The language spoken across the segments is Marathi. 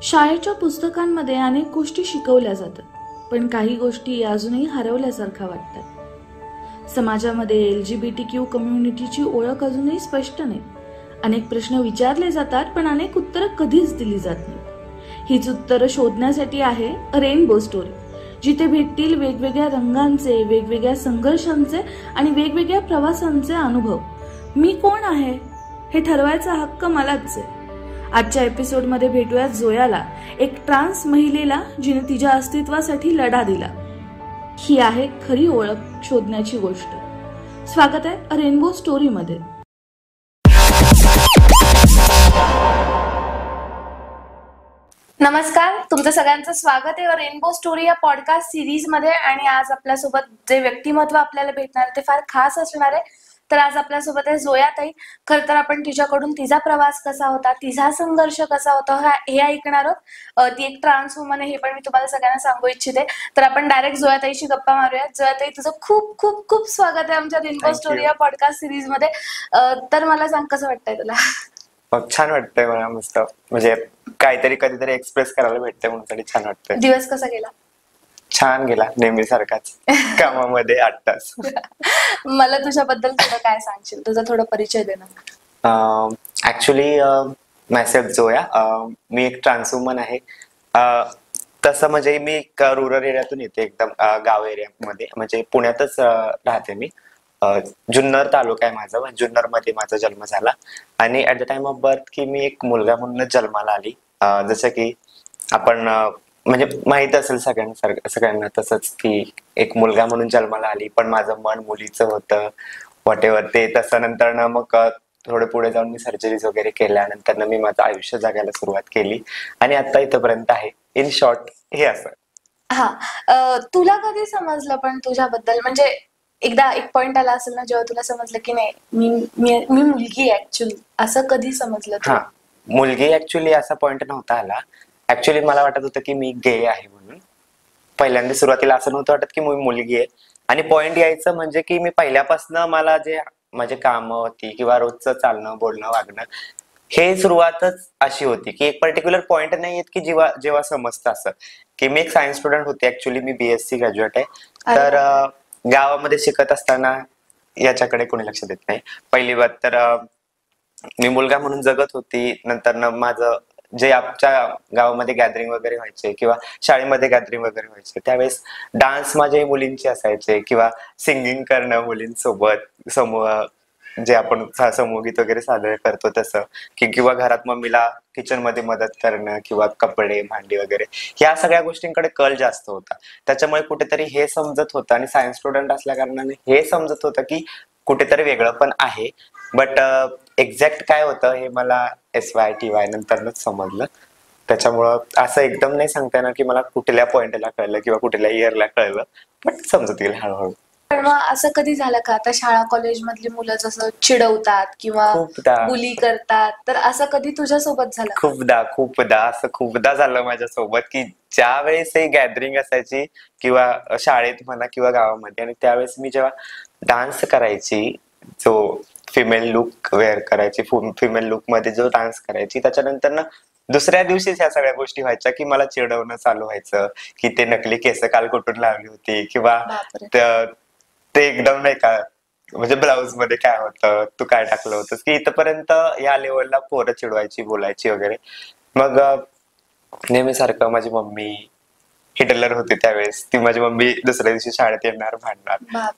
शाळेच्या पुस्तकांमध्ये अनेक गोष्टी शिकवल्या जातात, पण काही गोष्टी अजूनही हरवल्यासारख्या वाटतात. समाजामध्ये LGBTQ कम्युनिटीची ओळख अजूनही स्पष्ट नाही. अनेक प्रश्न विचारले जातात, पण अनेक उत्तरं कधीच दिली जात नाहीत. हीच उत्तरं शोधण्यासाठी आहे रेनबो स्टोरी, जिथे भेटतील वेगवेगळ्या रंगांचे, वेगवेगळ्या संघर्षांचे आणि वेगवेगळ्या प्रवासांचे अनुभव. मी कोण आहे हे ठरवायचा हक्क मलाच आहे. आजच्या एपिसोडमध्ये भेटूया जोयाला, एक ट्रान्स महिलेला जिने तिच्या अस्तित्वासाठी लढा दिला. ही आहे खरी ओळख शोधण्याची गोष्ट. स्वागत आहे रेनबो स्टोरी मध्ये. नमस्कार, तुमचं सगळ्यांचं स्वागत आहे रेनबो स्टोरी या पॉडकास्ट सिरीज मध्ये. आणि आज आपल्यासोबत जे व्यक्तिमत्व आपल्याला भेटणार ते फार खास असणार आहे. तर आज आपल्यासोबत आहे जोया ताई. खरं तर आपण तिच्याकडून तिचा प्रवास कसा होता, तिचा संघर्ष कसा होता हे ऐकणार आहोत. ती एक ट्रान्स वुमन आहे हे पण मी तुम्हाला सगळ्यांना सांगू इच्छिते. तर आपण डायरेक्ट जोया ताईशी गप्पा मारूया. जोया ताई, तुझं खूप खूप खूप स्वागत आहे आमच्या रेनबो स्टोरी या पॉडकास्ट सिरीज मध्ये. तर मला सांग, कसं वाटतंय तुला? छान वाटतंय मला, मस्त. म्हणजे काहीतरी कधीतरी एक्सप्रेस करायला भेटतंय म्हणून छान वाटतंय. दिवस कसा गेला? छान गेला, नेहमी सारखाच कामामध्ये 8 तास. मला तुझ्याबद्दल थोडं काय सांगशील? तुझा थोडा परिचय दे ना. ऍक्च्युली मायसेल्फ जोया, मी एक ट्रान्स वुमन आहे. तसं म्हणजे मी रुरल एरियातून येते, एकदम गाव एरियामध्ये, म्हणजे पुण्यातच राहते मी. जुन्नर तालुका आहे माझा, जुन्नर मध्ये माझा जन्म झाला. आणि at the time of birth की मी एक मुलगा म्हणूनच जन्माला आली. जसं की आपण म्हणजे माहित असेल सगळ्यांना तसंच, की एक मुलगा म्हणून जन्माला आली, पण माझं मन मुलीचं होतं. व्हॉटेवर ते तसं नंतर ना मग थोडे पुढे जाऊन मी सर्जरीज वगैरे केल्यानंतर ना मी माझं आयुष्य जगायला सुरुवात केली आणि आता इथपर्यंत आहे. इन शॉर्ट हे असं. हा, तुला कधी समजलं पण तुझ्याबद्दल? म्हणजे एकदा एक पॉइंट आला असेल ना जेव्हा तुला समजलं की नाही, मी मुलगी आहे ऍक्च्युअली, असं कधी समजलं? हा, मुलगी ऍक्च्युअली असा पॉइंट नव्हता आला. ऍक्च्युअली मला वाटत होतं की मी गे आहे म्हणून. पहिल्यांदा सुरुवातीला असं नव्हतं वाटत की मी मुलगी आहे. आणि पॉइंट यायचं म्हणजे की मी पहिल्यापासून मला जे माझे काम होती किंवा रोजचं चालणं बोलणं वागणं, हे सुरुवातच अशी होती की एक पर्टिक्युलर पॉइंट नाही येत की जेव्हा समजतं असं की मी एक सायन्स स्टुडंट होते. ऍक्च्युअली मी BSc ग्रॅज्युएट आहे. तर गावामध्ये शिकत असताना याच्याकडे कोणी लक्ष देत नाही. पहिली बात तर मी मुलगा म्हणून जगत होती. नंतर माझं जे आमच्या गावामध्ये गॅदरिंग वगैरे व्हायचे किंवा शाळेमध्ये गॅदरिंग वगैरे व्हायचे, त्यावेळेस डान्स माझे मुलींचे असायचे किंवा सिंगिंग करणं मुलींसोबत, समूह जे आपण समूहगीत वगैरे सादर करतो तसं, किंवा घरात मम्मीला किचन मध्ये मदत करणं किंवा कपडे भांडी वगैरे, ह्या सगळ्या गोष्टींकडे कल जास्त होता. त्याच्यामुळे कुठेतरी हे समजत होतं आणि सायन्स स्टुडंट असल्या कारणाने हे समजत होतं की कुठेतरी वेगळं पण आहे. बट एक्झॅक्ट काय होतं हे मला SYTY नंतरच समजलं. त्याच्यामुळं असं एकदम नाही सांगता येणार की मला कुठल्या पॉइंटला कळलं किंवा कुठल्या इयरला कळलं, पण समजत येईल हळूहळू. पण मग असं कधी झालं का, आता शाळा कॉलेज मधली मुलं जसं चिडवतात किंवा बुली करतात, तर असं कधी तुझ्यासोबत झालं? खूपदा असं खूपदा झालं माझ्यासोबत की ज्या वेळेस गॅदरिंग असायची किंवा शाळेत म्हणा किंवा गावामध्ये, आणि त्यावेळेस मी जेव्हा डान्स करायची, जो फिमेल लुक वेअर करायची, फिमेल लुक मध्ये जो डान्स करायची, त्याच्यानंतर ना दुसऱ्या दिवशीच ह्या सगळ्या गोष्टी व्हायच्या की मला चिडवणं चालू व्हायचं की ते नकली केस काल कुठून लावली होती किंवा ते एकदम नाही का, म्हणजे ब्लाउज मध्ये काय होतं, तू काय टाकलं होतं, की इथपर्यंत या लेवलला पोरं चिडवायची, बोलायची वगैरे. मग नेहमी सारखं माझी मम्मी हिटलर होती त्यावेळेस, ती माझी मम्मी दुसऱ्या दिवशी शाळेत येणार, भांडणार,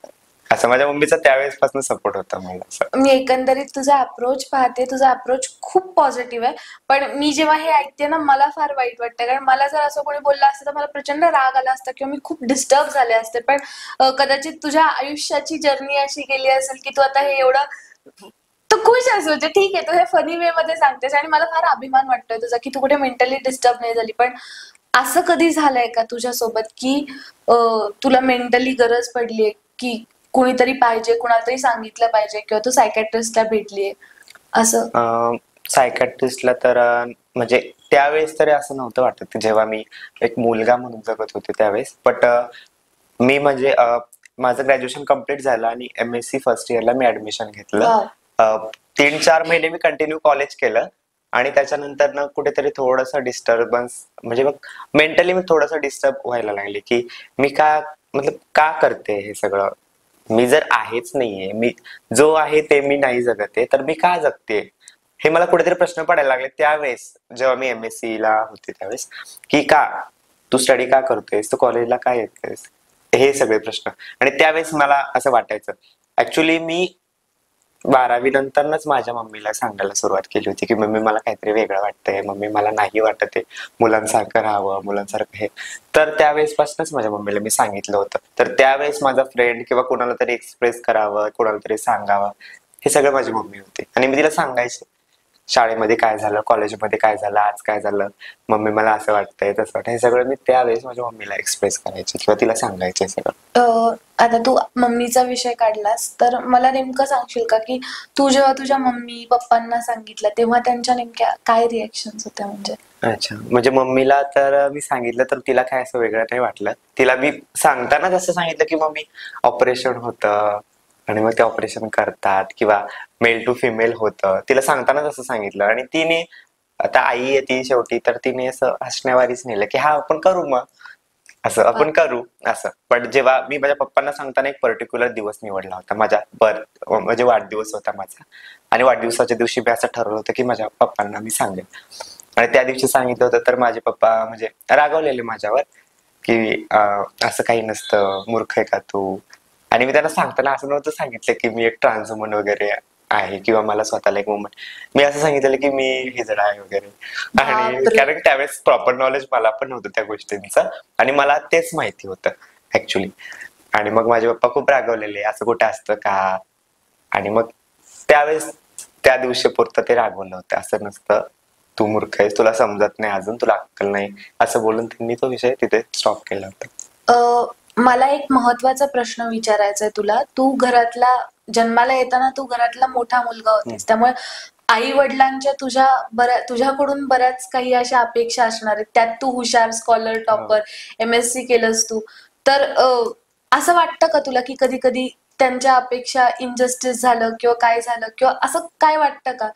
असं माझ्या मम्मीचा त्यावेळेस पासून सपोर्ट होता मला. मी एकंदरीत तुझा अप्रोच पाहते, तुझा अप्रोच खूप पॉझिटिव्ह आहे. पण मी जेव्हा हे ऐकते ना, मला फार वाईट वाटतं, कारण मला जर असं कोणी बोललं असतं तर मला प्रचंड राग आला असता किंवा मी खूप डिस्टर्ब झाले असते. पण कदाचित तुझ्या आयुष्याची जर्नी अशी गेली असेल की तू आता हे एवढं तू खुश असं, म्हणजे ठीक आहे, तू हे फनी वे मध्ये सांगतेस आणि मला फार अभिमान वाटतोय तुझा की तू कुठे मेंटली डिस्टर्ब नाही झाली. पण असं कधी झालंय का तुझ्यासोबत की तुला मेंटली गरज पडलीये की कोणीतरी पाहिजे, कुणाला तरी सांगितलं पाहिजे, किंवा तू सायकॅट्रिस्टला भेटलीये असं? सायकॅट्रिस्टला तर म्हणजे त्यावेळेस तरी असं नव्हतं वाटत जेव्हा मी एक मुलगा म्हणून जगत होते त्यावेळेस. बट मी म्हणजे माझं ग्रॅज्युएशन कम्प्लीट झालं आणि MSc फर्स्ट इयरला मी ऍडमिशन घेतलं. 3-4 महिने मी कंटिन्यू कॉलेज केलं आणि त्याच्यानंतर ना कुठेतरी थोडंसं डिस्टर्बन्स, म्हणजे मग मेंटली मी थोडंसं डिस्टर्ब व्हायला लागले की मी का, मतलब का करते हे सगळं. मी जर आहेच नाहीये, मी जो आहे ते मी नाही जगते, तर मी का जगते, हे मला कुठेतरी प्रश्न पडायला लागले त्यावेळेस, जेव्हा मी MSc ला होते त्यावेळेस, की का तू स्टडी का करतोयस, तू कॉलेजला का येतोयस, हे सगळे प्रश्न. आणि त्यावेळेस मला असं वाटायचं. ऍक्च्युली मी 12वी नंतरच माझ्या मम्मीला सांगायला सुरुवात केली होती की मम्मी मला काहीतरी वेगळं वाटतंय, मम्मी मला नाही वाटत आहे मुलांसारखं राहावं, मुलांसारखं हे. तर त्यावेळेसपासूनच माझ्या मम्मीला मी सांगितलं होतं. तर त्यावेळेस माझा फ्रेंड किंवा कोणाला तरी एक्सप्रेस करावं, कोणाला तरी सांगावं, हे सगळं माझी मम्मी होती. आणि मी तिला सांगायचे शाळेमध्ये काय झालं, कॉलेजमध्ये काय झालं, आज काय झालं, मम्मी मला असं वाटतंय तसं वाटतं, हे सगळं मी त्यावेळेस माझ्या मम्मीला एक्सप्रेस करायचे किंवा तिला सांगायचे सगळं. आता तू मम्मीचा विषय काढलास तर मला नेमकं सांगशील का की तू जेव्हा तुझ्या मम्मी पप्पांना सांगितलं तेव्हा त्यांच्या नेमक्या काय रिएक्शन्स होत्या? म्हणजे अच्छा, म्हणजे मम्मीला तर मी सांगितलं तर तिला काय असं वेगळं नाही वाटलं. तिला मी सांगताना जसं सांगितलं की मम्मी ऑपरेशन होतं आणि मग ते ऑपरेशन करतात किंवा मेल टू फिमेल होतं, तिला सांगताना जसं सांगितलं. आणि तिने, आता आई आहे ती शेवटी, तर तिने असं हसण्यावारीच नेलं की हा आपण करू, मग असं आपण करू असं. पण जेव्हा मी माझ्या पप्पांना सांगताना एक पर्टिक्युलर दिवस निवडला होता, माझ्या म्हणजे वाढदिवस होता माझा, आणि वाढदिवसाच्या दिवशी मी असं ठरवलं होतं की माझ्या पप्पांना मी सांगेन. आणि त्या दिवशी सांगितलं होतं तर माझे पप्पा म्हणजे रागावलेले माझ्यावर की असं काही नसतं, मूर्ख आहे का तू. आणि मी त्यांना सांगताना असं नव्हतं सांगितलं की मी एक ट्रान्स वुमन वगैरे आहे किंवा मला स्वतःला एक वुमन, मी असं सांगितलेलं की मी हिजडा आहे वगैरे. आणि कारण त्यावेळेस प्रॉपर नॉलेज मला पण नव्हतं त्या गोष्टींचं, आणि मला तेच माहिती होतं ऍक्च्युली. आणि मग माझे पप्पा खूप रागवलेले, असं कुठे असतं का. आणि मग त्यावेळेस त्या दिवशी पुरतं ते रागवलं होतं, असं नसतं, तू मूर्ख आहेस, तुला समजत नाही अजून, तुला अक्कल नाही, असं बोलून त्यांनी तो विषय तिथे स्टॉप केला होता. मला एक महत्वाचा प्रश्न विचारायचा आहे तुला. तू घरातला, जन्माला येताना तू घरातला मोठा मुलगा होतीस, त्यामुळे आई वडिलांच्या तुझ्याकडून बऱ्याच काही अशा अपेक्षा असणार आहेत. त्यात तू हुशार, स्कॉलर, टॉपर, MSc केलंस तू. तर असं वाटतं का तुला की कधी कधी त्यांच्या अपेक्षा इनजस्टिस झालं किंवा काय झालं, किंवा असं काय वाटतं का?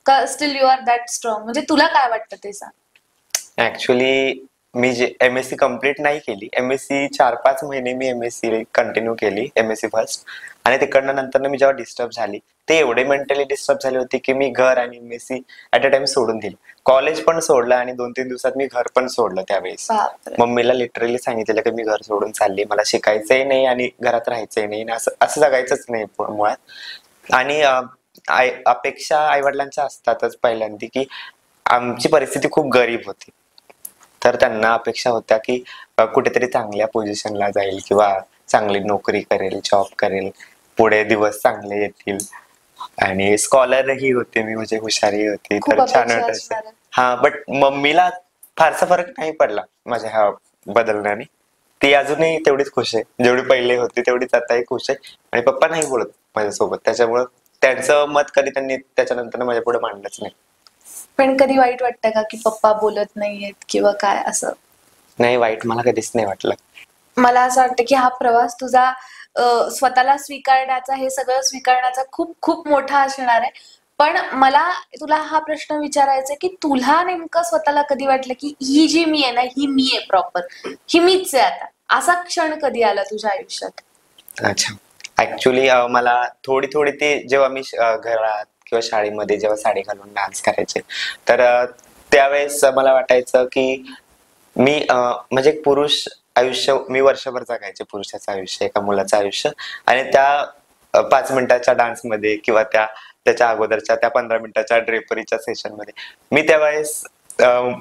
का still you are that strong? म्हणजे तुला काय वाटतं ते सांग. ऍक्च्युली मी जे MSc कम्प्लीट नाही केली, MSc 4-5 महिने मी MSc कंटिन्यू केली, MSc फर्स्ट. आणि तिकडनं नंतर मी जेव्हा डिस्टर्ब झाली, ते एवढे मेंटली डिस्टर्ब झाले होते की मी घर आणि MSc ऍट अ टाइम सोडून दिली. कॉलेज पण सोडलं आणि 2-3 दिवसात मी घर पण सोडलं. त्यावेळेस मम्मीला लिटरली सांगितलेलं की मी घर सोडून चालली, मला शिकायचंही नाही आणि घरात राहायचंही नाही, असं असं जगायचंच नाही मुळात. आणि अपेक्षा आईवडिलांच्या असतातच पहिल्यांदा की आमची परिस्थिती खूप गरीब होती, तर त्यांना अपेक्षा होत्या की कुठेतरी चांगल्या पोझिशनला जाईल किंवा चांगली नोकरी करेल, जॉब करेल, पुढे दिवस चांगले येतील. आणि स्कॉलरही होते मी, म्हणजे हुशारही होती, तर छान वाटायचं. हा, बट मम्मीला फारसा फरक नाही पडला माझ्या ह्या बदलण्याने. ती अजूनही तेवढीच खुश आहे, जेवढी पहिले होती तेवढीच आताही खुश आहे. आणि पप्पा नाही बोलत माझ्यासोबत, त्याच्यामुळं त्यांचं मत कधी त्यांनी त्याच्यानंतर माझ्या पुढे मांडलंच नाही. पण कधी वाईट वाटतं का की पप्पा बोलत नाहीयेत किंवा काय असं? नाही, वाईट मला कधीच नाही वाटलं. मला असं वाटतं की हा प्रवास तुझा स्वतःला स्वीकारण्याचा, हे सगळं स्वीकारण्याचा खूप खूप मोठा असणार आहे. पण मला तुला हा प्रश्न विचारायचा आहे की तुला नेमकं स्वतःला कधी वाटलं की ही जी मी आहे ना, ही मी आहे प्रॉपर, ही मीच आहे आता, असा क्षण कधी आला तुझ्या आयुष्यात? अच्छा, ऍक्च्युली मला थोडी थोडी ते जेव्हा मी घरात किंवा शाळेमध्ये जेव्हा साडी घालून डान्स करायचे, तर त्यावेळेस मला वाटायचं की मी म्हणजे पुरुष आयुष्य मी वर्षभर जगायचे, पुरुषाचं आयुष्य, एका मुलाचं आयुष्य. आणि त्या 5 मिनिटाच्या डान्समध्ये किंवा त्याच्या अगोदरच्या त्या 15 मिनिटाच्या ड्रेपरीच्या सेशन मध्ये मी त्यावेळेस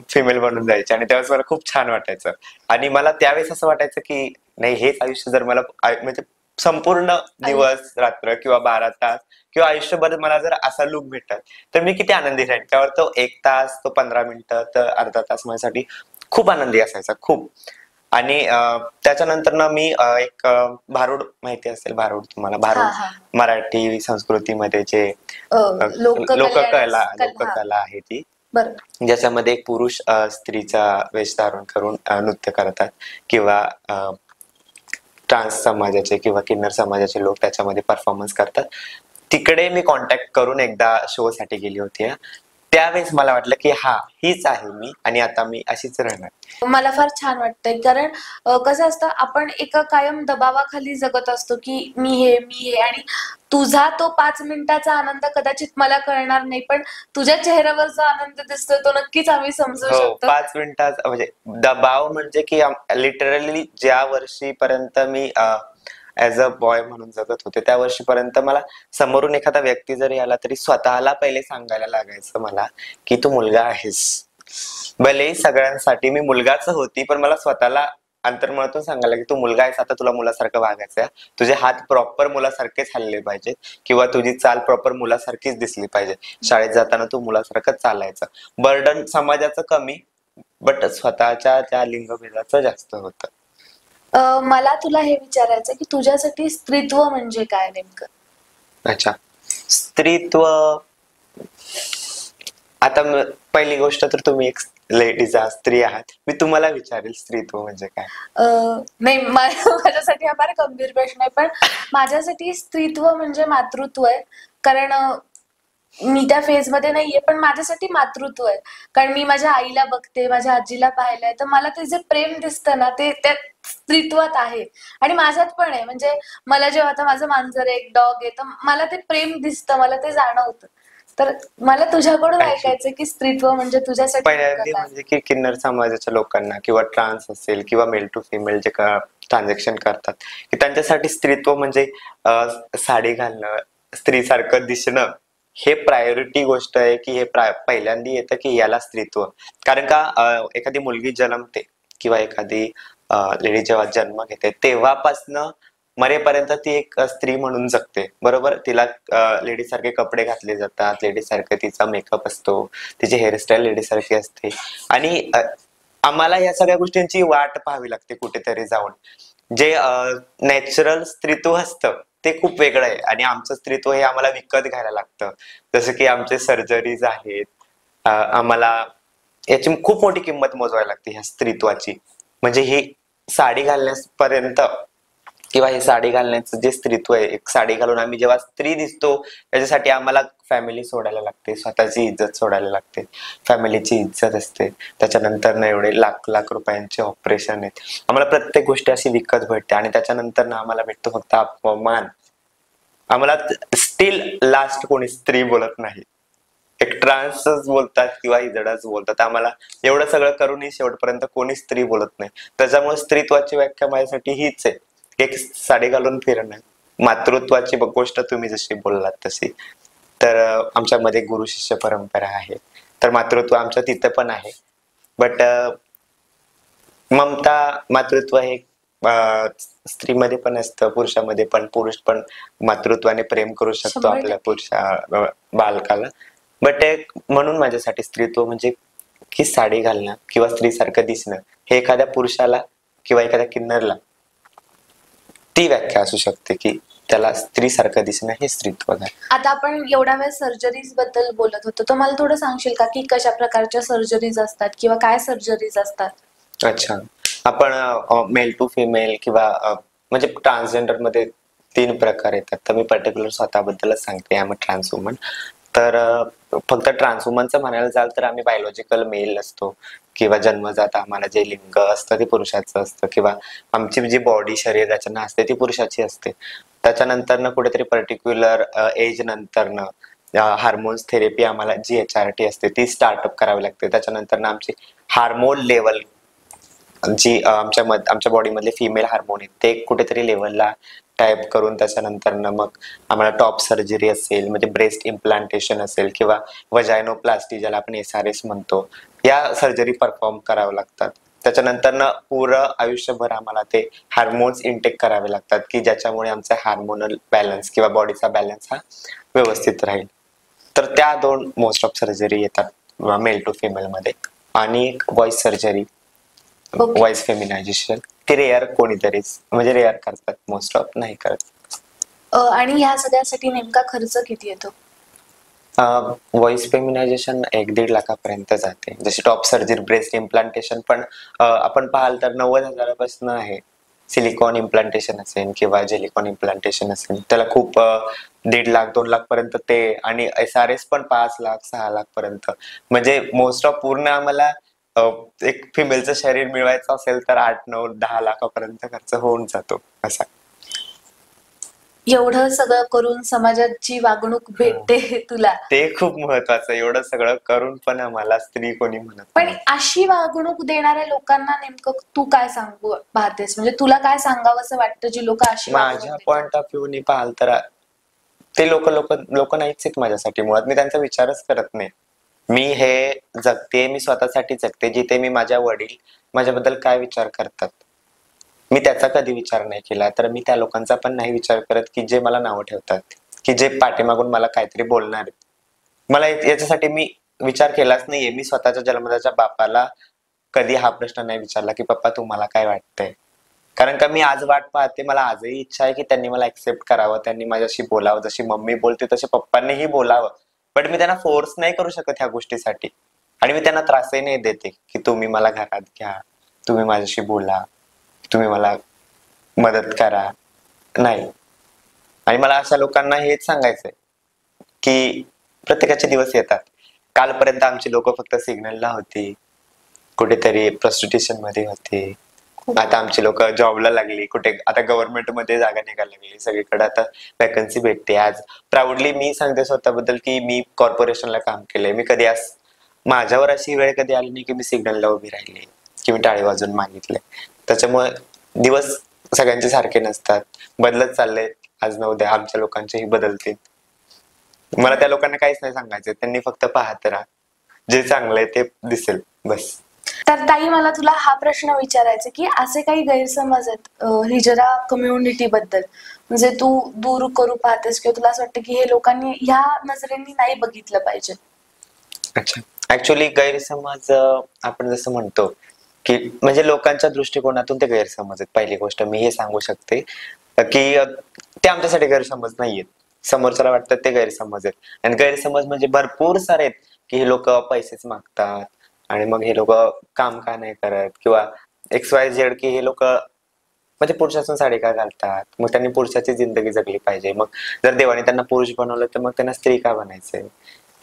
फिमेल बनून जायचे, आणि त्यावेळेस मला खूप छान वाटायचं. आणि मला त्यावेळेस असं वाटायचं की नाही, हेच आयुष्य जर मला म्हणजे संपूर्ण दिवस रात्र किंवा 12 तास किंवा आयुष्यभर मला जर असा लुक भेटत, तर मी किती आनंदी राहीन. त्यावर तो 1 तास, तो 15 मिनिटं, तर अर्धा तास माझ्यासाठी खूप आनंदी असायचा, खूप. आणि त्याच्यानंतर ना मी एक भारुड, माहिती असेल भारुड तुम्हाला, भारुड मराठी संस्कृतीमध्ये जे लोककला आहे ती, ज्याच्यामध्ये एक पुरुष स्त्रीचा वेश धारण करून नृत्य करतात, किंवा ट्रान्स समाजाचे किंवा किन्नर समाजाचे लोक त्याच्यामध्ये परफॉर्मन्स करतात. तिकडे मी कॉन्टॅक्ट करून एकदा शो साठी गेली होती. त्यावेळेस मला वाटलं की हा हीच आहे मी आणि आता मी अशीच राहणार. मला फार छान वाटतंय, कारण कसं असतं, आपण एका कायम दबावाखाली जगत असतो की मी हे, आणि तुझा तो 5 मिनिटाचा आनंद कदाचित मला कळणार नाही, पण तुझ्या चेहऱ्यावर जो आनंद दिसतोय तो नक्कीच आम्ही समजू हो, शकतो. 5 मिनिटाचा म्हणजे दबाव म्हणजे की लिटरली ज्या वर्षीपर्यंत मी ऍज अ बॉय म्हणून जगत होते त्या वर्षीपर्यंत मला समोरून एखादा व्यक्ती जरी आला तरी स्वतःला पहिले सांगायला लागायचं मला की तू मुलगा आहेस. भले सगळ्यांसाठी मी मुलगाच होती, पण मला स्वतःला अंतर्मनातून सांगायला की तू मुलगा आहेस, आता तुला मुलासारखं वागायचं, तुझे हात प्रॉपर मुलासारखेच हल्ले पाहिजेत किंवा तुझी चाल प्रॉपर मुलासारखीच दिसली पाहिजे, शाळेत जाताना तू मुलासारखं चालायचं. बर्डन समाजाचं कमी, बट स्वतःच्या त्या लिंगभेदाचं जास्त होतं. मला तुला हे विचारायचं की तुझ्यासाठी स्त्रीत्व म्हणजे काय नेमकं? अच्छा, स्त्रीत्व, आता पहिली गोष्ट तर तुम्ही एक लेडीज आहात, स्त्री आहात, मी तुम्हाला विचारेल स्त्रीत्व म्हणजे काय. नाही, माझ्यासाठी हा फार गंभीर प्रश्न आहे, पण माझ्यासाठी स्त्रीत्व म्हणजे मातृत्व आहे. कारण मी त्या फेज मध्ये नाहीये, पण माझ्यासाठी मातृत्व आहे. कारण मी माझ्या आईला बघते, माझ्या आजीला पाहिलंय, तर मला ते जे प्रेम दिसतं ना, ते त्या स्त्रीत्वात आहे आणि माझ्यात पण आहे. म्हणजे मला जेव्हा आता माझं मांजर आहे, एक डॉग आहे, तर मला ते प्रेम दिसतं, मला ते जाणवतं. तर मला तुझ्याकडून ऐकायचं की स्त्रीत्व म्हणजे तुझ्यासाठी पहिल्यांदा म्हणजे की किन्नर समाजाच्या लोकांना किंवा ट्रान्स असेल किंवा मेल टू फिमेल जे ट्रान्झॅक्शन करतात की त्यांच्यासाठी स्त्रीत्व म्हणजे साडी घालणं, स्त्रीसारखं दिसणं, हे प्रायोरिटी गोष्ट आहे की हे पहिल्यांदा येतं की याला स्त्रीत्व. कारण का एखादी मुलगी जन्मते किंवा एखादी लेडी जेव्हा जन्म घेते तेव्हापासनं मरेपर्यंत ती एक स्त्री म्हणून जगते, बरोबर. तिला लेडी सारखे कपडे घातले जातात, लेडी सारखं तिचा मेकअप असतो, तिची हेअरस्टाईल लेडी सारखी असते आणि आम्हाला या सगळ्या गोष्टींची वाट पाहावी लागते कुठेतरी जाऊन. जे नॅचरल स्त्रीत्व असतं ते खूप वेगळं आहे आणि आमचं स्त्रीत्व हे आम्हाला विकत घ्यायला लागतं. जसं की आमचे सर्जरीज आहेत, आम्हाला याची खूप मोठी किंमत मोजवायला लागते ह्या स्त्रीत्वाची. म्हणजे ही साडी घालण्यापर्यंत किंवा हे साडी घालण्याचं जे स्त्रीत्व आहे, एक साडी घालून आम्ही जेव्हा स्त्री दिसतो त्याच्यासाठी आम्हाला फॅमिली सोडायला लागते, स्वतःची इज्जत सोडायला लागते, फॅमिलीची इज्जत असते, त्याच्यानंतर ना एवढे लाख लाख रुपयांचे ऑपरेशन आहेत, आम्हाला प्रत्येक गोष्ट अशी विकत भेटते आणि त्याच्यानंतर ना आम्हाला भेटतो फक्त अपमान. आम्हाला स्टील लास्ट कोणी स्त्री बोलत नाही, एक ट्रान्सच बोलतात किंवा इजडच बोलतात. आम्हाला एवढं सगळं करूनही शेवटपर्यंत कोणी स्त्री बोलत नाही. त्याच्यामुळे स्त्रीत्वाची व्याख्या माझ्यासाठी हीच आहे, एक साडी घालून फिरणं. मातृत्वाची गोष्ट तुम्ही जशी बोललात तशी, तर आमच्यामध्ये गुरु शिष्य परंपरा आहे, तर मातृत्व आमच्या तिथं पण आहे. बट ममता मातृत्व हे स्त्रीमध्ये पण असतं, पुरुषामध्ये पण. पुरुष पण मातृत्वाने प्रेम करू शकतो आपल्या पुरुषा बालकाला. बट म्हणून माझ्यासाठी स्त्रीत्व म्हणजे की साडी घालणं किंवा स्त्रीसारखं दिसणं हे एखाद्या पुरुषाला किंवा एखाद्या किन्नरला ती व्याख्या असू शकते की त्याला स्त्रीसारखं दिसणं हे स्त्रीत्व आहे. आता आपण एवढ्या वेळ सर्जरीज बद्दल बोलत होतो, तर मला थोडं सांगशील का की कशा प्रकारच्या सर्जरीज असतात किंवा काय सर्जरीज असतात? अच्छा, आपण मेल टू फिमेल किंवा म्हणजे ट्रान्सजेंडर मध्ये 3 प्रकार येतात. तर मी पर्टिक्युलर स्वतःबद्दलच सांगते, I am a trans woman. तर फक्त ट्रान्स वुमनचं म्हणायला जाल तर आम्ही बायोलॉजिकल मेल असतो किंवा जन्मजात आम्हाला जे लिंग असतं ते पुरुषाचं असतं किंवा आमची जी बॉडी शरीराच्या असते ती पुरुषाची असते. त्याच्यानंतर कुठेतरी पर्टिक्युलर एज नंतर हार्मोन्स थेरपी आम्हाला जी HRT असते ती स्टार्टअप करावी लागते. त्याच्यानंतर आमची हार्मोन लेवल जी आमच्या बॉडीमधले फिमेल हार्मोन आहेत ते कुठेतरी लेवलला टाईप करून त्याच्यानंतर मग आम्हाला टॉप सर्जरी असेल, म्हणजे ब्रेस्ट इम्प्लांटेशन असेल किंवा वजायनोप्लास्टी ज्याला आपण SRS म्हणतो, या सर्जरी परफॉर्म कराव्या लागतात. त्याच्यानंतर पूर्ण आयुष्यभर आम्हाला ते हार्मोन्स इनटेक करावे लागतात की ज्याच्यामुळे आमचा हार्मोनल बॅलन्स किंवा बॉडीचा बॅलन्स हा व्यवस्थित राहील. तर त्या 2 मोस्ट ऑफ सर्जरी येतात मेल टू फिमेल मध्ये. आणि एक व्हॉइस सर्जरी, व्हॉइस फेमिनायझेशन, ते रेअर कोणीतरीच म्हणजे रेअर करतात, मोस्ट ऑफ नाही करत. आणि ह्या सगळ्यासाठी नेमका खर्च किती येतो? व्हॉइस फेमिनायझेशन 1-1.5 लाखापर्यंत जाते. जशी टॉप सर्जरी ब्रेस्ट इम्प्लांटेशन पण आपण पाहाल तर 90,000 आहे. सिलिकॉन इम्प्लांटेशन असेल किंवा जेलिकॉन इम्प्लांटेशन असेल त्याला खूप 1.5 लाख 2 लाख पर्यंत ते, आणि SRS पण 5 लाख 6 लाख पर्यंत. म्हणजे मोस्ट ऑफ पूर्ण आम्हाला एक फिमेलचं शरीर मिळवायचं असेल तर 8 9 10 लाखापर्यंत खर्च होऊन जातो असा. एवढं सगळं करून समाजाची वागणूक भेटते तुला, ते खूप महत्वाचं. एवढं सगळं करून पण आम्हाला स्त्री कोणी म्हणत पण नाही. अशी वागणूक देणाऱ्या लोकांना नेमकं तू काय सांगू पाहतेस? म्हणजे तुला काय सांगावं असं वाटतं जी लोक अशी वागणूक माझ्या देतात? पॉइंट ऑफ व्ह्यू ने पाहाल तर ते लोक लोक लोक नाहीच आहेत माझ्यासाठी. मुळात मी त्यांचा विचारच करत नाही. मी हे जगते, मी स्वतःसाठी जगते. जिथे मी माझ्या वडील माझ्याबद्दल काय विचार करतात मी त्याचा कधी विचार नाही केला, तर मी त्या लोकांचा पण नाही विचार करत की जे मला नावं ठेवतात, की जे पाठीमागून मला काहीतरी बोलणार आहेत. मला याच्यासाठी मी विचार केलाच नाहीये. मी स्वतःच्या जन्मदात्या बापाला कधी हा प्रश्न नाही विचारला की पप्पा तुम्हाला काय वाटतंय. कारण का मी आज वाट पाहते, मला आजही इच्छा आहे की त्यांनी मला ऍक्सेप्ट करावं, त्यांनी माझ्याशी बोलावं, जशी मम्मी बोलते तसे पप्पांनीही बोलावं. बट मी त्यांना फोर्स नाही करू शकत ह्या गोष्टीसाठी, आणि मी त्यांना त्रासही नाही देते की तुम्ही मला घरात घ्या, तुम्ही माझ्याशी बोला, तुम्ही मला मदत करा, नाही. आणि मला अशा लोकांना हेच सांगायचंय की प्रत्येकाचे दिवस येतात. कालपर्यंत आमची लोक फक्त सिग्नलला होती, कुठेतरी प्रॉस्टिट्यूशन मध्ये होती. आता आमची लोक जॉबला लागली, कुठे आता गव्हर्नमेंट मध्ये जागा निघायला लागली, सगळीकडे आता वॅकन्सी भेटते. आज प्राऊडली मी सांगते स्वतःबद्दल की मी कॉर्पोरेशनला काम केलंय. मी कधी माझ्यावर अशी वेळ कधी आली नाही की मी सिग्नलला उभी राहिली की मी टाळी वाजून मागितले. त्याच्यामुळे दिवस सगळ्यांचे सारखे नसतात, बदलत चालले. आज न उद्या आमच्या लोकांचेही बदलतील. मला त्या लोकांना काहीच नाही सांगायचं, त्यांनी फक्त पाहत राहा, जे चांगलंय ते दिसेल बस. तर ताई, मला तुला हा प्रश्न विचारायचा की असे काही गैरसमज आहेत हिजरा कम्युनिटी बद्दल, म्हणजे तू दूर करू पाहतेस किंवा तुला असं वाटतं की हे लोकांनी ह्या नजरेने नाही बघितलं पाहिजे? अच्छा, ऍक्च्युअली गैरसमज आपण जसं म्हणतो की म्हणजे लोकांच्या दृष्टिकोनातून ते गैरसमज आहेत. पहिली गोष्ट मी हे सांगू शकते की ते आमच्यासाठी गैरसमज नाहीयेत, समोरच्याला वाटतात ते गैरसमज आहेत. आणि गैरसमज म्हणजे भरपूर सारे आहेत की हे लोक पैसेच मागतात, आणि मग हे लोक काम का नाही करत, किंवा XYZ की हे लोक म्हणजे पुरुषासून साडी का घालतात, मग त्यांनी पुरुषाची जिंदगी जगली पाहिजे, मग जर देवाने त्यांना पुरुष बनवलं तर मग त्यांना स्त्री का बनायचंय.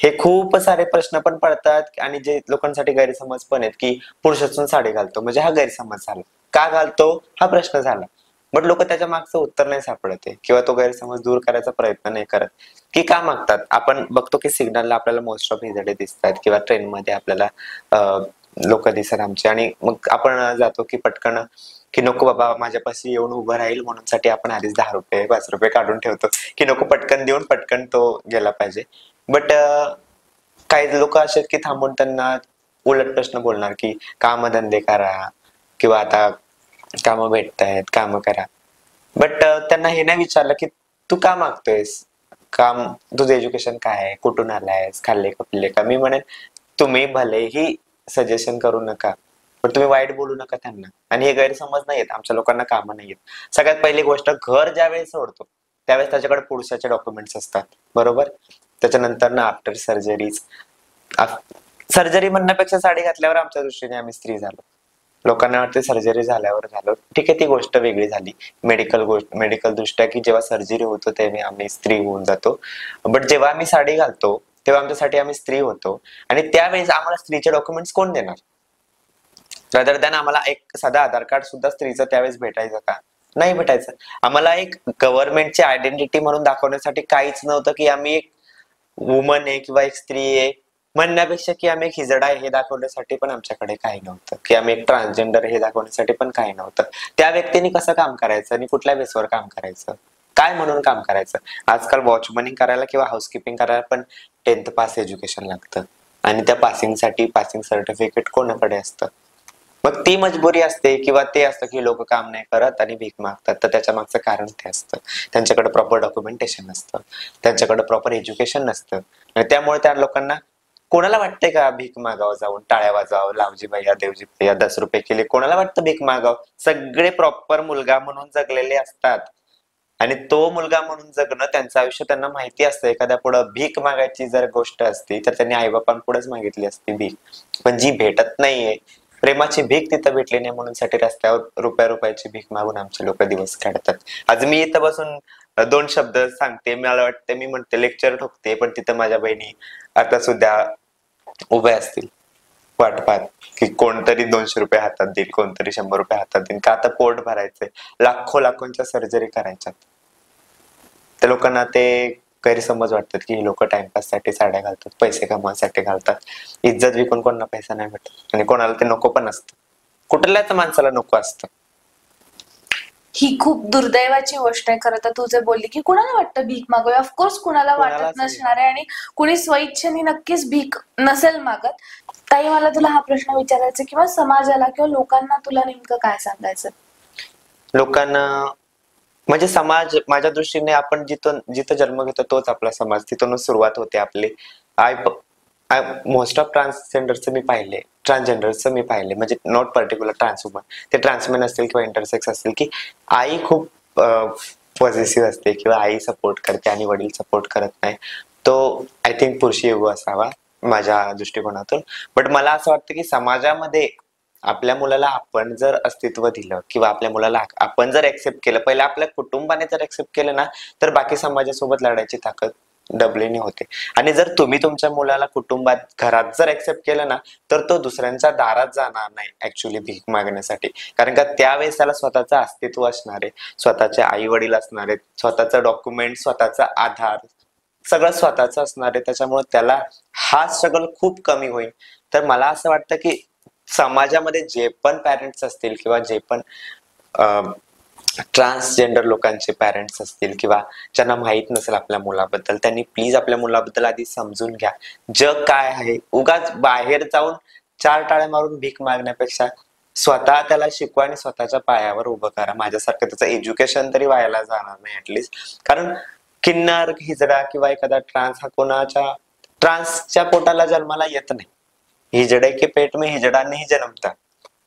हे खूप सारे प्रश्न पण पडतात. आणि जे लोकांसाठी गैरसमज पण आहेत की पुरुषासून साडी घालतो म्हणजे हा गैरसमज झाला, का घालतो हा प्रश्न झाला. बट लोक त्याच्या मागचं उत्तर नाही सापडत आहे, किंवा तो गैरसमज दूर करायचा प्रयत्न नाही करत की का मागतात. आपण बघतो की सिग्नलला आपल्याला मोस्ट ऑफ हिजडे दिसतात, किंवा ट्रेन मध्ये आपल्याला लोक दिसतात आमचे, आणि मग आपण जातो की पटकन की नको बाबा माझ्यापाशी येऊन उभं राहील म्हणून साठी आपण आधीच 10 रुपये 5 रुपये काढून ठेवतो की नको पटकन देऊन पटकन तो गेला पाहिजे. बट काही लोक असे आहेत की थांबून त्यांना उलट प्रश्न बोलणार की कामधंदे करा, किंवा आता कामं भेटतायत कामं करा. बट त्यांना हे नाही विचारलं की तू का मागतोयस काम, तुझं एज्युकेशन काय आहे, कुठून आलायस, खाल्ले का पिल्ले का. मी म्हणेन तुम्ही भलेही सजेशन करू नका, पण तुम्ही वाईट बोलू नका त्यांना. आणि हे गैरसमज नाहीयेत, आमच्या लोकांना कामं नाहीयेत. सगळ्यात पहिली गोष्ट, घर ज्यावेळेस सोडतो त्यावेळेस त्याच्याकडे पुरुषाचे डॉक्युमेंट्स असतात, बरोबर. त्याच्यानंतर ना आफ्टर सर्जरीज, सर्जरी म्हणण्यापेक्षा साडी घातल्यावर आमच्या दृष्टीने आम्ही स्त्री झालो. लोकांना वाटते सर्जरी झाल्यावर झालो, ठीक आहे, ती गोष्ट वेगळी झाली. मेडिकल दृष्ट्या की जेव्हा सर्जरी होतो तेव्हा आम्ही स्त्री होऊन जातो. बट जेव्हा आम्ही साडी घालतो तेव्हा आमच्यासाठी आम्ही स्त्री होतो. आणि त्यावेळेस आम्हाला स्त्रीचे डॉक्युमेंट्स कोण देणार? रदर दॅन आम्हाला एक साधा आधार कार्ड सुद्धा स्त्रीचं त्यावेळेस भेटायचं का? नाही भेटायचं. आम्हाला एक गव्हर्नमेंटची आयडेंटिटी म्हणून दाखवण्यासाठी काहीच नव्हतं की आम्ही एक वुमन आहे किंवा एक स्त्री आहे म्हणण्यापेक्षा की आम्ही एक हिजडा आहे हे दाखवण्यासाठी पण आमच्याकडे काही नव्हतं, की आम्ही एक ट्रान्सजेंडर हे दाखवण्यासाठी पण काही नव्हतं. त्या व्यक्तीने कसं काम करायचं आणि कुठल्या बेसवर काम करायचं, काय म्हणून काम करायचं. आजकाल वॉचमनिंग करायला किंवा हाऊसकीपिंग करायला पण 10th पास एज्युकेशन लागतं, आणि त्या पासिंगसाठी पासिंग सर्टिफिकेट कोणाकडे असतं. मग ती मजबुरी असते, किंवा ते असतं की लोक काम नाही करत आणि भीक मागतात, तर त्याच्या मागचं कारण ते असतं. त्यांच्याकडे प्रॉपर डॉक्युमेंटेशन नसतं, त्यांच्याकडे प्रॉपर एज्युकेशन नसतं, आणि त्यामुळे त्या लोकांना कोणाला वाटतंय का भीक मागावं, जाऊन टाळ्या वाजावं, लावजी भैया देवजी भैया 10 रुपये केले, कोणाला वाटतं भीक मागावं. सगळे प्रॉपर मुलगा म्हणून जगलेले असतात, आणि तो मुलगा म्हणून जगणं त्यांचं आयुष्य त्यांना माहिती असतं. एखाद्या पुढं भीक मागायची जर गोष्ट असती तर त्यांनी आईबापांपुढेच मागितली असती भीक, पण जी भेटत नाहीये, प्रेमाची भीक तिथं भेटली नाही म्हणून साठी रस्त्यावर रुपयाची भीक मागून आमचे लोक दिवस काढतात. आज मी इथं बसून 2 शब्द सांगते, मला वाटतं मी म्हणते लेक्चर ठोकते, पण तिथं माझ्या बहिणी आता सुद्धा उभ्या असतील वाट पाहत की कोणतरी 200 रुपये हातात देईल, कोणतरी 100 रुपये हातात देईल, का आता पोट भरायचंय, लाखोंच्या सर्जरी करायच्यात. त्या लोकांना ते गैरसमज वाटतात की ही लोक टाइमपाससाठी साड्या घालतात, पैसे कमवण्यासाठी घालतात. इज्जत विकून कोणाला पैसा नाही भेटत आणि कोणाला ते नको पण असतं, कुठल्याच माणसाला नको असतं. ही खूप दुर्दैवाची गोष्ट आहे खरं तर. तू जे बोलली की कुणाला वाटतं भीक मागावी, ऑफकोर्स कुणाला वाटत नसणार आहे आणि कुणी स्वइच्छेने नक्कीच भीक नसेल मागत. ताई, मला तुला हा प्रश्न विचारायचा किंवा समाजाला किंवा लोकांना तुला नेमकं काय सांगायचं? लोकांना म्हणजे समाज, माझ्या दृष्टीने आपण जिथं जन्म घेतो तोच आपला समाज, तिथूनच सुरुवात होते आपली. मोस्ट ऑफ ट्रान्सजेंडरचं मी पाहिले, ट्रान्सजेंडरचं मी पाहिले, म्हणजे नॉट पर्टिक्युलर ट्रान्सवुमन, ते ट्रान्समेन असतील किंवा इंटरसेक्स असतील, की आई खूप पॉझिटिव्ह असते किंवा आई सपोर्ट करते आणि वडील सपोर्ट करत नाही. तो आय थिंक पुरुषी योग असावा माझ्या दृष्टिकोनातून. बट मला असं वाटतं की समाजामध्ये आपल्या मुलाला आपण जर अस्तित्व दिलं किंवा आपल्या मुलाला आपण जर एक्सेप्ट केलं, पहिला आपल्या कुटुंबाने जर एक्सेप्ट केलं ना, तर बाकी समाजासोबत लढायची ताकद डबलीने होते. आणि जर तुम्ही तुमच्या मुलाला कुटुंबात, घरात जर एक्सेप्ट केलं ना, तर तो दुसऱ्यांच्या दारात जाणार नाही ऍक्च्युली भीक मागण्यासाठी. कारण का त्यावेळेस त्याला स्वतःचं अस्तित्व असणार आहे, स्वतःचे आई वडील असणार आहेत, स्वतःचं डॉक्युमेंट, स्वतःचा आधार, सगळं स्वतःचं असणार आहे. त्याच्यामुळे त्याला हा स्ट्रगल खूप कमी होईल. तर मला असं वाटतं की समाजामध्ये जे पण पॅरेंट्स असतील किंवा जे पण ट्रान्सजेंडर लोकांचे पॅरेंट्स असतील किंवा ज्यांना माहित नसेल आपल्या मुलाबद्दल, त्यांनी प्लीज आपल्या मुलाबद्दल आधी समजून घ्या. जग काय आहे, उगाच बाहेर जाऊन 4 टाळ्या मारून भीक मागण्यापेक्षा स्वतः त्याला शिकवा आणि स्वतःच्या पायावर उभं करा. माझ्यासारखं त्याचं एज्युकेशन तरी व्हायला जाणार नाही ऍटलिस्ट. कारण किन्नर, हिजडा किंवा एखादा ट्रान्स हा कोणाच्या ट्रान्सच्या पोटाला जन्माला येत नाही. हिजडे के पेट में हिजडा नाही जन्मता,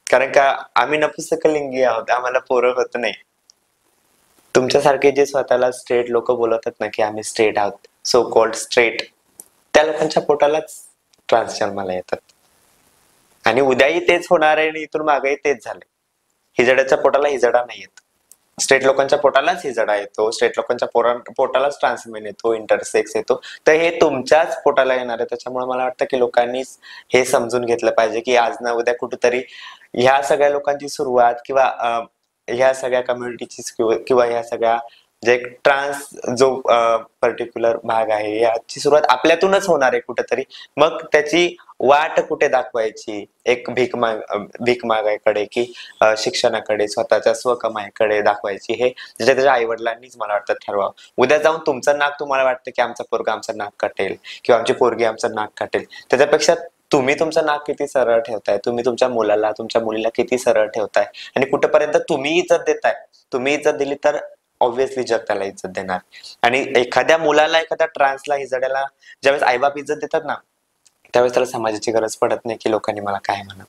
कारण का आम्ही नपुंसकलिंगी आहोत, आम्हाला पोरं होत नाही. तुमच्यासारखे जे स्वतःला स्ट्रेट लोक बोलवतात ना की आम्ही स्ट्रेट आहोत, सो कॉल्ड स्ट्रेट, त्या लोकांच्या पोटालाच ट्रान्स जन्माला येतात. आणि उद्याही तेच होणार आहे आणि इथून मागेही तेच झाले. हिजड्याच्या पोटाला हिजडा नाही येत, स्ट्रेट लोकांच्या पोटालाच हिजडा येतो, स्ट्रेट लोकांच्या पोटालाच ट्रान्समेन येतो, इंटरसेक्स येतो. तर हे तुमच्याच पोटाला येणार आहे. त्याच्यामुळे मला वाटतं की लोकांनी हे समजून घेतलं पाहिजे की आज ना उद्या कुठेतरी ह्या सगळ्या लोकांची सुरुवात किंवा ह्या सगळ्या कम्युनिटीची किंवा ह्या सगळ्या जे ट्रान्स जो पर्टिक्युलर भाग आहे याची सुरुवात आपल्यातूनच होणार आहे कुठेतरी. मग त्याची वाट कुठे दाखवायची, एक भीक मागायकडे की शिक्षणाकडे, स्वतःच्या स्वकमाईकडे दाखवायची, हे त्याच्या आई वडिलांनीच मला वाटतं ठरवावं. उद्या जाऊन तुमचं नाक तुम्हाला वाटतं की आमचा पोरगा आमचं नाक काटेल किंवा आमची पोरगी आमचं नाक काटेल, त्याच्यापेक्षा तुम्ही तुमचं नाक किती सरळ ठेवताय, तुम्ही तुमच्या मुलाला, तुमच्या मुलीला किती सरळ ठेवताय आणि कुठेपर्यंत तुम्ही इज्जत देताय. तुम्ही इज्जत दिली तर ऑब्व्हियसली जग त्याला इज्जत देणार. आणि एखाद्या मुलाला, एखाद्या ट्रान्सला, हिजड्याला ज्यावेळेस आईबाप इज्जत देतात ना, त्यावेळेस त्याला समाजाची गरज पडत नाही की लोकांनी मला काय म्हणा.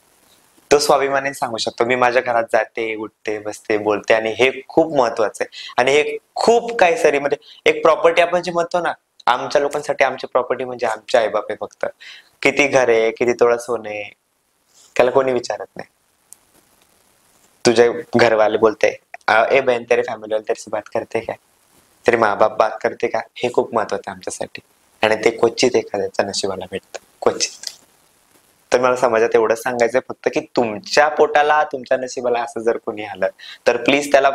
तो स्वाभिमानाने सांगू शकतो मी माझ्या घरात जाते, उठते, बसते, बोलते. आणि हे खूप महत्वाचं आहे. आणि हे खूप काही सारी म्हणजे एक प्रॉपर्टी आपण जी म्हणतो ना, आमच्या लोकांसाठी आमची प्रॉपर्टी म्हणजे आमचे आईबाप आहे फक्त. किती घर आहे, किती तोळा सोने, त्याला कोणी विचारत नाही. तुझे घरवाले बोलते ए बहन तेरे फैमिली वाले तेरे से बात करते क्या, तेरे माँ बाप बात करते का, हे खूप महत्वाचं आहे आमच्यासाठी. आणि ते क्वचित एखाद्याचा नशिबाला भेटतं, क्वचित. तर मला समाजात एवढं सांगायचंय फक्त की तुमच्या पोटाला, तुमच्या नशिबाला असं जर कोणी आलं तर प्लीज त्याला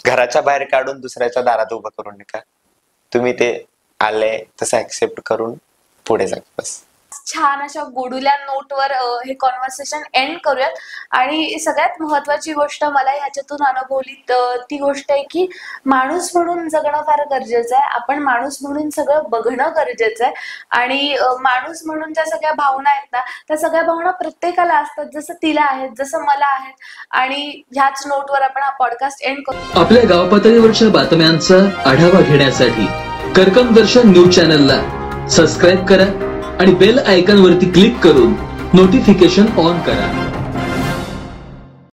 घराच्या बाहेर काढून दुसऱ्याच्या दारात उभं करू नका. तुम्ही ते आले तसं ऍक्सेप्ट करून पुढे जा बस. छान अशा गोडुल्या नोटवर हे कॉन्व्हर्सेशन एंड करूयात. आणि सगळ्यात महत्वाची गोष्ट मला ह्याच्यातून अनुभवली ती गोष्ट आहे की माणूस म्हणून जगणं फार गरजेचं आहे. आपण माणूस म्हणून सगळं बघणं गरजेचं आहे. आणि माणूस म्हणून ज्या सगळ्या भावना आहेत ना, त्या सगळ्या भावना प्रत्येकाला असतात, जसं तिला आहेत, जसं मला आहेत. आणि ह्याच नोटवर आपण हा पॉडकास्ट एंड करू. आपल्या गाव पातळीवरच्या बातम्यांचा आढावा घेण्यासाठी कर्कम दर्शन न्यूज चॅनलला सबस्क्राईब करा आणि बेल आयकॉन वरती क्लिक करून नोटिफिकेशन ऑन करा.